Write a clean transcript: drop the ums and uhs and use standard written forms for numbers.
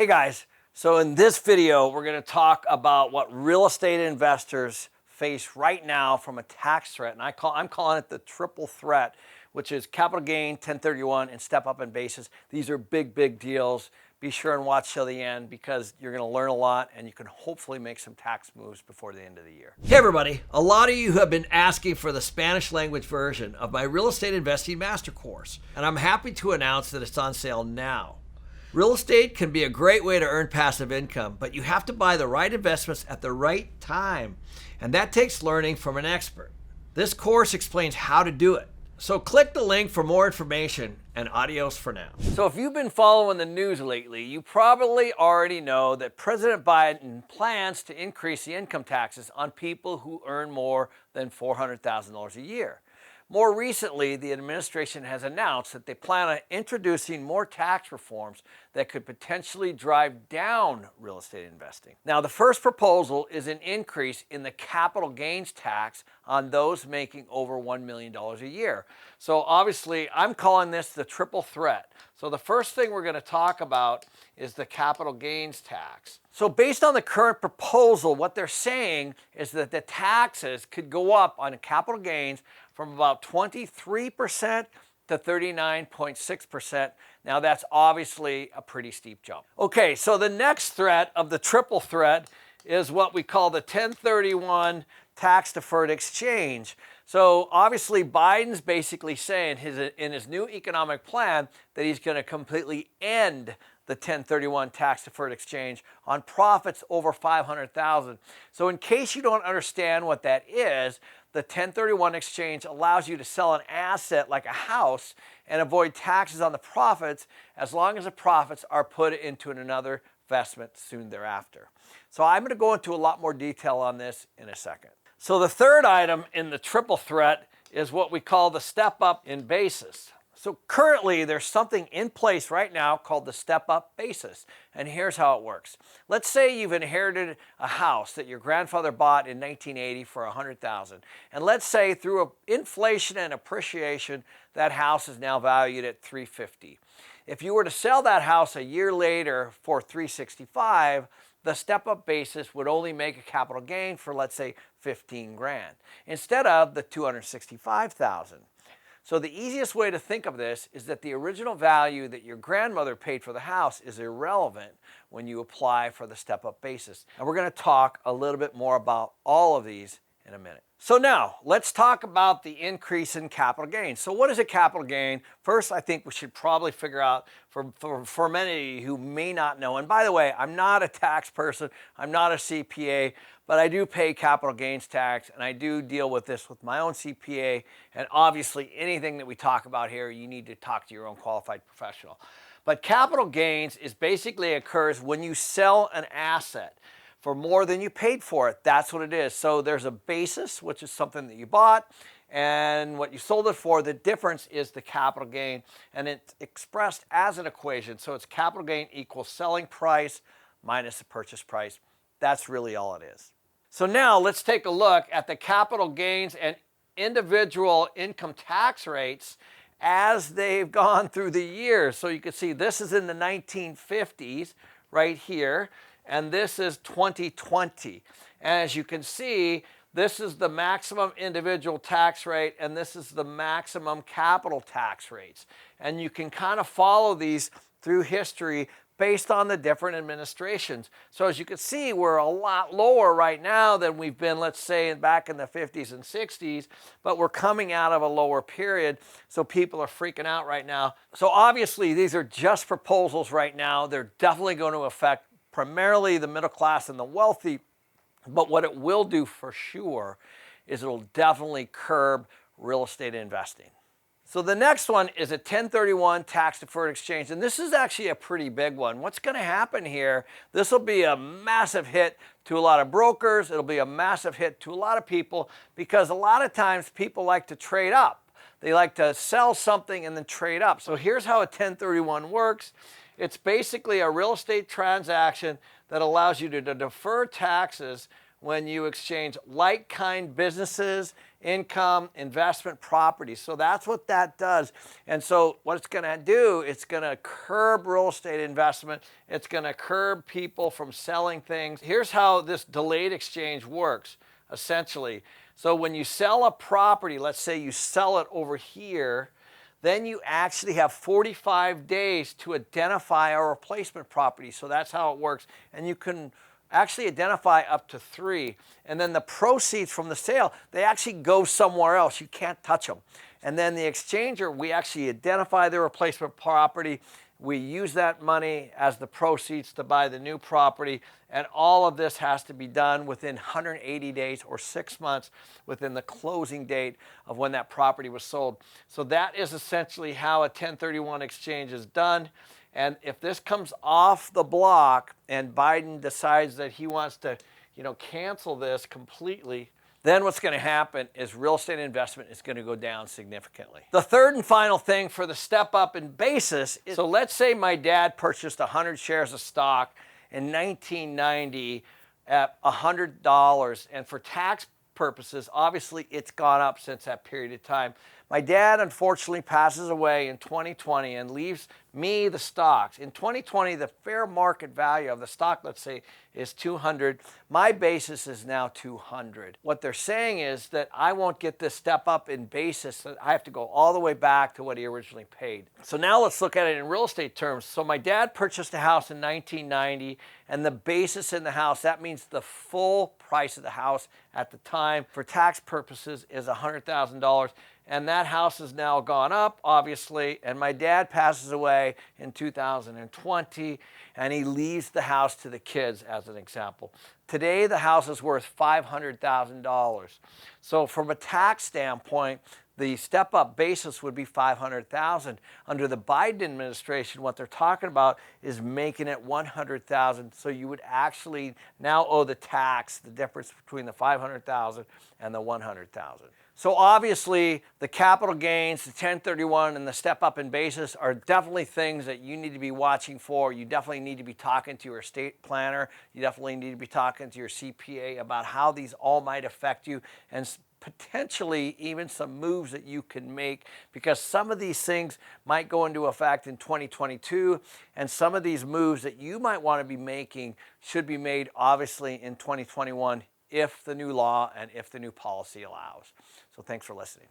Hey guys, so in this video, we're going to talk about what real estate investors face right now from a tax threat. And I'm calling it the triple threat, which is capital gain, 1031, and step up in basis. These are big deals. Be sure and watch till the end because you're going to learn a lot and you can hopefully make some tax moves before the end of the year. Hey everybody, a lot of you have been asking for the Spanish language version of my real estate investing master course, and I'm happy to announce that it's on sale now. Real estate can be a great way to earn passive income, but you have to buy the right investments at the right time, and that takes learning from an expert. This course explains how to do it. So click the link for more information, and adios for now. So if you've been following the news lately, you probably already know that President Biden plans to increase the income taxes on people who earn more than $400,000 a year. More recently, the administration has announced that they plan on introducing more tax reforms that could potentially drive down real estate investing. Now, the first proposal is an increase in the capital gains tax on those making over $1 million a year. So obviously, I'm calling this the triple threat. So the first thing we're going to talk about is the capital gains tax. So based on the current proposal, what they're saying is that the taxes could go up on capital gains from about 23% to 39.6%. Now that's obviously a pretty steep jump. Okay, so the next threat of the triple threat is what we call the 1031 tax deferred exchange. So obviously Biden's basically saying in his new economic plan that he's going to completely end the 1031 tax deferred exchange on profits over $500,000. So in case you don't understand what that is, the 1031 exchange allows you to sell an asset like a house and avoid taxes on the profits as long as the profits are put into another investment soon thereafter. So I'm going to go into a lot more detail on this in a second. So the third item in the triple threat is what we call the step up in basis. So currently there's something in place right now called the step up basis. And here's how it works. Let's say you've inherited a house that your grandfather bought in 1980 for $100,000. And let's say through inflation and appreciation, that house is now valued at $350,000. If you were to sell that house a year later for $365,000, the step-up basis would only make a capital gain for, let's say, $15,000 instead of the $265,000. So the easiest way to think of this is that the original value that your grandmother paid for the house is irrelevant when you apply for the step-up basis. And we're going to talk a little bit more about all of these in a minute. So now let's talk about the increase in capital gain. So what is a capital gain? First, I think we should probably figure out for many who may not know. And by the way, I'm not a tax person. I'm not a CPA, but I do pay capital gains tax and I do deal with this with my own CPA. And obviously anything that we talk about here, you need to talk to your own qualified professional. But capital gains is basically occurs when you sell an asset for more than you paid for it. That's what it is. So there's a basis, which is something that you bought, and what you sold it for. The difference is the capital gain, and it's expressed as an equation. So it's capital gain equals selling price minus the purchase price. That's really all it is. So now let's take a look at the capital gains and individual income tax rates as they've gone through the years. So you can see this is in the 1950s right here. And this is 2020. And as you can see, this is the maximum individual tax rate, and this is the maximum capital tax rates. And you can kind of follow these through history based on the different administrations. So as you can see, we're a lot lower right now than we've been, let's say, back in the 50s and 60s, but we're coming out of a lower period, so people are freaking out right now. So obviously, these are just proposals right now. They're definitely going to affect primarily the middle class and the wealthy, but what it will do for sure is it'll definitely curb real estate investing. So the next one is a 1031 tax deferred exchange, and this is actually a pretty big one. What's going to happen here, this will be a massive hit to a lot of brokers. It'll be a massive hit to a lot of people because a lot of times people like to trade up. They like to sell something and then trade up. So here's how a 1031 works. It's basically a real estate transaction that allows you to defer taxes when you exchange like-kind businesses, income, investment property. So that's what that does. And so what it's going to do, it's going to curb real estate investment. It's going to curb people from selling things. Here's how this delayed exchange works, essentially. So when you sell a property, let's say you sell it over here, then you actually have 45 days to identify a replacement property. So that's how it works. And you can actually identify up to 3. And then the proceeds from the sale, they actually go somewhere else. You can't touch them. And then the exchanger, we actually identify the replacement property. We use that money as the proceeds to buy the new property. And all of this has to be done within 180 days or 6 months within the closing date of when that property was sold. So that is essentially how a 1031 exchange is done. And if this comes off the block and Biden decides that he wants to, cancel this completely, then what's going to happen is real estate investment is going to go down significantly. The third and final thing for the step up in basis is, so let's say my dad purchased 100 shares of stock in 1990 at $100, and for tax purposes, obviously it's gone up since that period of time. My dad unfortunately passes away in 2020 and leaves me the stocks. In 2020, the fair market value of the stock, let's say, is 200. My basis is now 200. What they're saying is that I won't get this step up in basis. I have to go all the way back to what he originally paid. So now let's look at it in real estate terms. So my dad purchased a house in 1990, and the basis in the house, that means the full price of the house at the time for tax purposes, is $100,000. And that house has now gone up, obviously, and my dad passes away in 2020, and he leaves the house to the kids, as an example. Today, the house is worth $500,000. So from a tax standpoint, the step-up basis would be $500,000. Under the Biden administration, what they're talking about is making it $100,000. So you would actually now owe the tax, the difference between the $500,000 and the $100,000. So obviously, the capital gains, the 1031, and the step up in basis are definitely things that you need to be watching for. You definitely need to be talking to your estate planner. You definitely need to be talking to your CPA about how these all might affect you, and potentially even some moves that you can make, because some of these things might go into effect in 2022, and some of these moves that you might want to be making should be made obviously in 2021 if the new law and if the new policy allows. So thanks for listening.